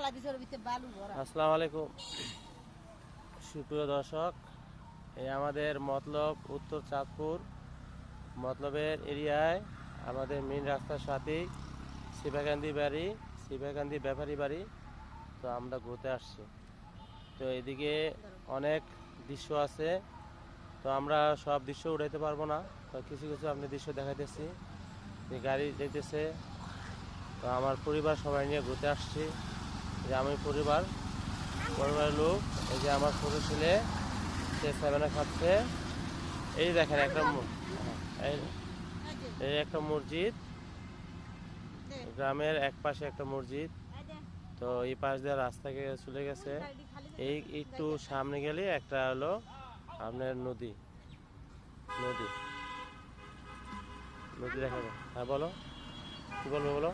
আসসালামু আলাইকুম সুপ্রিয় দর্শক, এই আমাদের মতলব উত্তর চাঁদপুর মতলবের এরিয়ায় আমাদের মেন রাস্তার সাথেই শিবাকান্দি ব্যাপারী বাড়ি। তো আমরা ঘুরতে আসছি। তো এদিকে অনেক দৃশ্য আছে, তো আমরা সব দৃশ্য উঠাইতে পারবো না। তো কিছু কিছু আপনি দৃশ্য দেখাইতেছি। গাড়ি যেতেছে, তো আমার পরিবার সবাই নিয়ে ঘুরতে আসছি। যে আমি পরিবারের লোক, এই যে আমার ছোটো ছেলে, সে 7-এ খাচ্ছে। এই দেখেন এই একটা মসজিদ, গ্রামের এক পাশে একটা মসজিদ। তো এই পাশ দিয়ে রাস্তা চলে গেছে। এই একটু সামনে গেলে একটা হলো আপনার নদী নদী নদী দেখা যায়। হ্যাঁ বলো, কি বলবো বলো।